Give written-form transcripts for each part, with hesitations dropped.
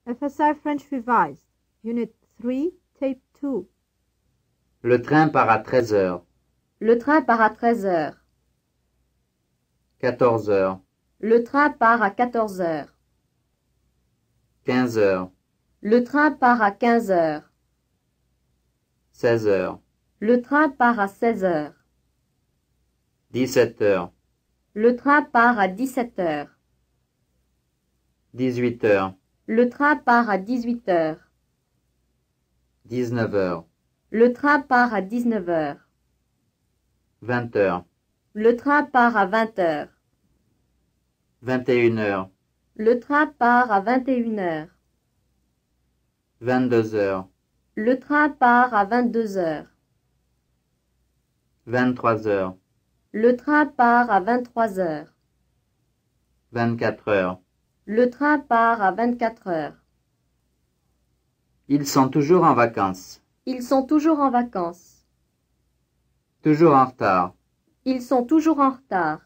FSI French Revised, Unit 3, Tape 2. Le train part à 13 heures. Le train part à 13 heures. 14 heures. Le train part à 14 heures. 15 heures. Le train part à 15 heures. 16 heures. Le train part à 16 heures. 17 heures. Le train part à 17 heures. 18 heures. Le train part à 18 heures. 19 heures. Le train part à 19 heures. 20 heures. Le train part à 20 heures. 21 heures. Le train part à 21 heures. 22 heures. Le train part à 22 heures. 23 heures. Le train part à 23 heures. 24 heures. Le train part à 24 heures. Ils sont toujours en vacances. Ils sont toujours en vacances. Toujours en retard. Ils sont toujours en retard.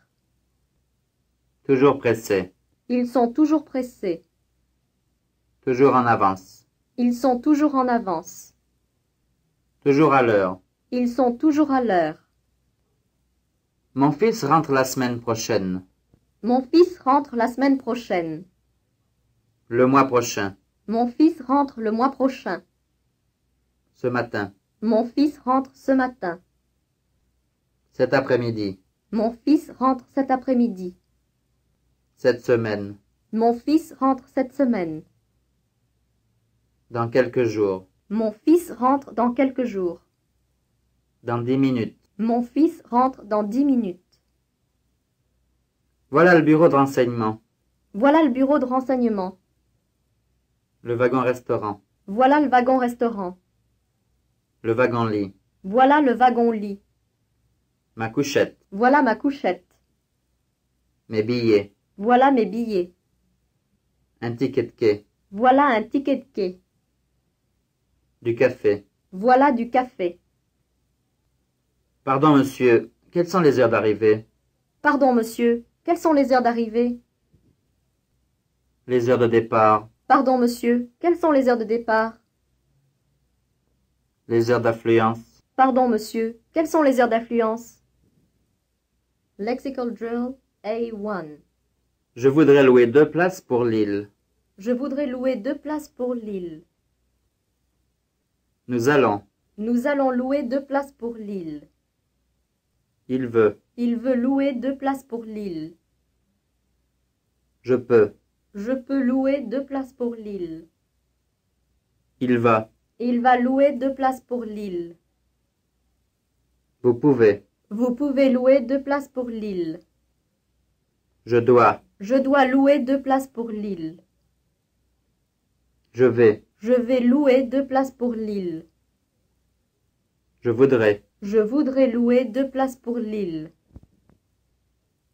Toujours pressés. Ils sont toujours pressés. Toujours en avance. Ils sont toujours en avance. Toujours à l'heure. Ils sont toujours à l'heure. Mon fils rentre la semaine prochaine. Mon fils rentre la semaine prochaine. Le mois prochain. Mon fils rentre le mois prochain. Ce matin. Mon fils rentre ce matin. Cet après-midi. Mon fils rentre cet après-midi. Cette semaine. Mon fils rentre cette semaine. Dans quelques jours. Mon fils rentre dans quelques jours. Dans 10 minutes. Mon fils rentre dans 10 minutes. Voilà le bureau de renseignement. Voilà le bureau de renseignement. Le wagon-restaurant. Voilà le wagon-restaurant. Le wagon-lit. Voilà le wagon-lit. Ma couchette. Voilà ma couchette. Mes billets. Voilà mes billets. Un ticket de quai. Voilà un ticket de quai. Du café. Voilà du café. Pardon, monsieur. Quelles sont les heures d'arrivée? Pardon, monsieur. Quelles sont les heures d'arrivée? Les heures de départ. Pardon, monsieur. Quelles sont les heures de départ? Les heures d'affluence. Pardon, monsieur. Quelles sont les heures d'affluence? Lexical drill A1. Je voudrais louer 2 places pour Lille. Je voudrais louer 2 places pour Lille. Nous allons. Nous allons louer 2 places pour Lille. Il veut. Il veut louer 2 places pour Lille. Je peux. Je peux louer 2 places pour Lille. Il va. Il va louer 2 places pour Lille. Vous pouvez. Vous pouvez louer 2 places pour Lille. Je dois. Je dois louer 2 places pour Lille. Je vais. Je vais louer 2 places pour Lille. Je voudrais. Je voudrais louer 2 places pour Lille.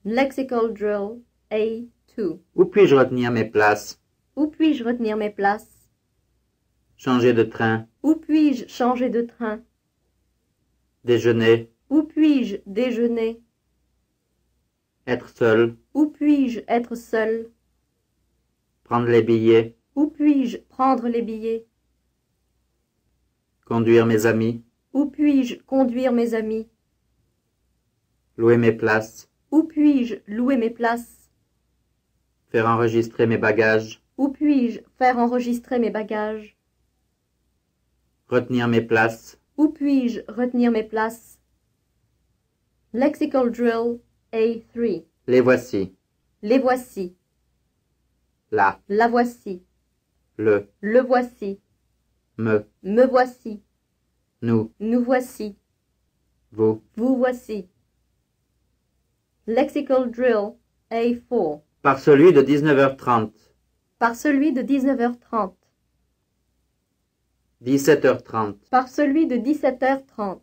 Lexical drill A2. Où puis-je retenir mes places? Où puis-je retenir mes places? Changer de train. Où puis-je changer de train? Déjeuner. Où puis-je déjeuner? Être seul. Où puis-je être seul? Prendre les billets. Où puis-je prendre les billets? Conduire mes amis. Où puis-je conduire mes amis? Louer mes places. Où puis-je louer mes places? Faire enregistrer mes bagages. Où puis-je faire enregistrer mes bagages? Retenir mes places. Où puis-je retenir mes places? Lexical drill A3. Les voici. Les voici. Là. La voici. Le. Le voici. Me. Me voici. Nous. Nous voici. Vous. Vous voici. Lexical drill A4. Par celui de 19h30. Par celui de 19h30. 17h30. Par celui de 17h30.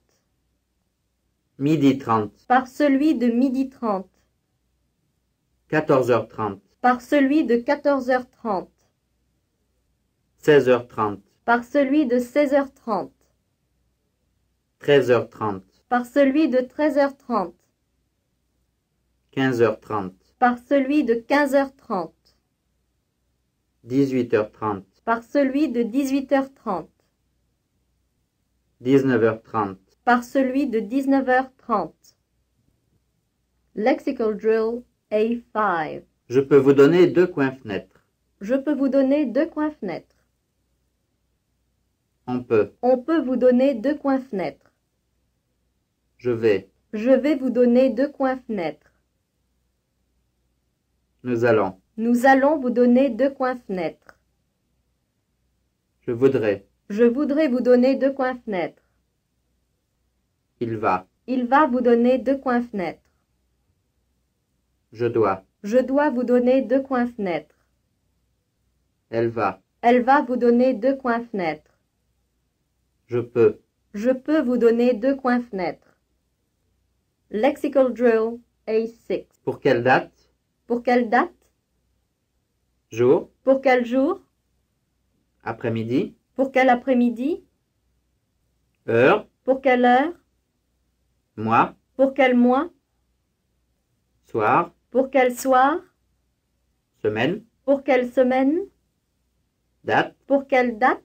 Midi 30. Par celui de midi 30. 14h30. Par celui de 14h30. 16h30. Par celui de 16h30. 13h30. Par celui de 13h30. 15h30. Par celui de 15h30. 18h30. Par celui de 18h30. 19h30. Par celui de 19h30. Lexical drill A5. Je peux vous donner 2 coins fenêtres. Je peux vous donner 2 coins fenêtres. On peut. On peut vous donner 2 coins fenêtres. Je vais. Je vais vous donner 2 coins fenêtres. Nous allons. Nous allons vous donner 2 coins fenêtres. Je voudrais. Je voudrais vous donner 2 coins fenêtres. Il va. Il va vous donner 2 coins fenêtres. Je dois. Je dois vous donner 2 coins fenêtres. Elle va. Elle va vous donner 2 coins fenêtres. Je peux. Je peux vous donner 2 coins fenêtres. Lexical drill A6. Pour quelle date? Pour quelle date? Jour? Pour quel jour? Après-midi? Pour quel après-midi? Heure? Pour quelle heure? Mois? Pour quel mois? Soir? Pour quel soir? Semaine? Pour quelle semaine? Date? Pour quelle date?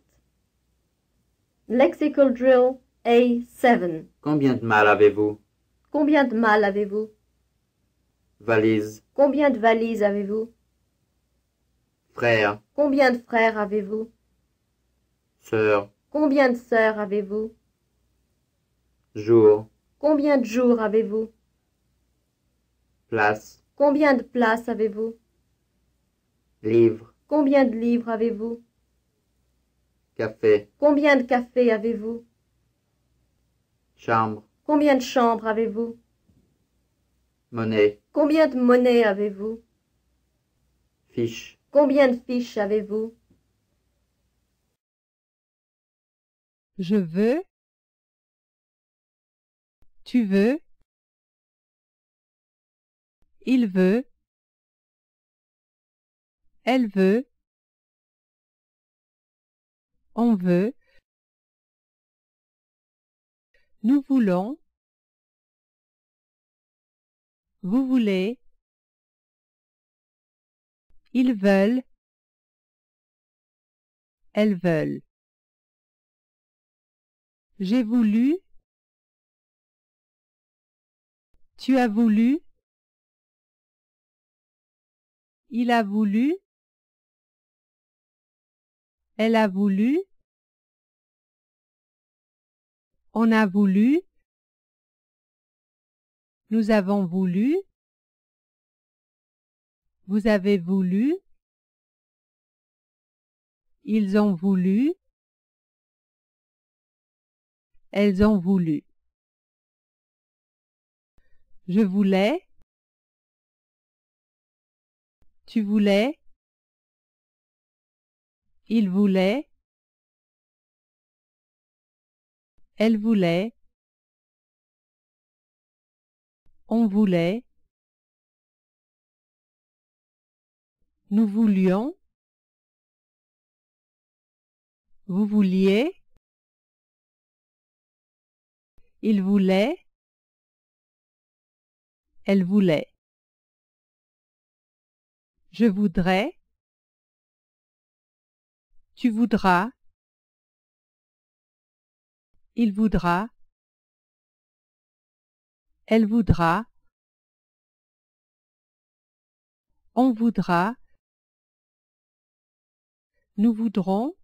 Lexical drill A7. Combien de mal avez-vous? Combien de malles avez-vous? Valise? Combien de valises avez-vous? Frère? Combien de frères avez-vous? Sœur? Combien de sœurs avez-vous? Jour? Combien de jours avez-vous? Place? Combien de places avez-vous? Livre? Combien de livres avez-vous? Café? Combien de cafés avez-vous? Chambre? Combien de chambres avez-vous? Monnaie? Combien de monnaies avez-vous? Fiche? Combien de fiches avez-vous? Je veux. Tu veux. Il veut. Elle veut. On veut. Nous voulons. Vous voulez. Ils veulent. Elles veulent. J'ai voulu. Tu as voulu. Il a voulu. Elle a voulu. On a voulu. Nous avons voulu. Vous avez voulu. Ils ont voulu. Elles ont voulu. Je voulais. Tu voulais. Il voulait. Elle voulait. On voulait. Nous voulions. Vous vouliez. Il voulait. Elle voulait. Je voudrais. Tu voudras. Il voudra. Elle voudra. On voudra. Nous voudrons.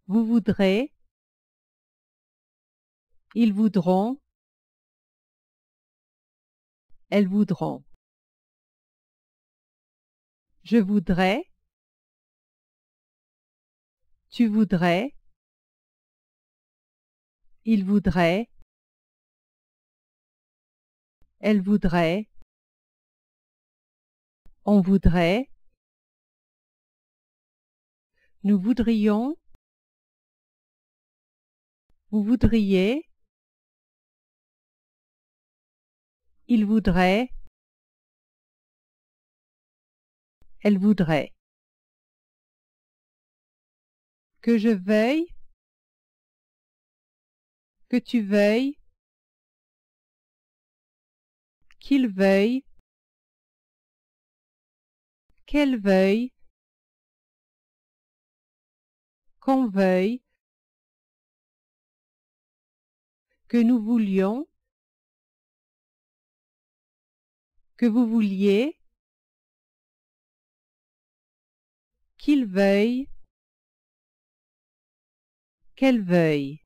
Vous voudrez. Ils voudront. Elles voudront. Je voudrais. Tu voudrais. Il voudrait. Elle voudrait. On voudrait. Nous voudrions. Vous voudriez. Il voudrait. Elle voudrait. Que je veuille. Que tu veuilles. Qu'il veuille. Qu'elle veuille. qu'on veuille, que nous voulions, que vous vouliez, qu'il veuille, qu'elle veuille.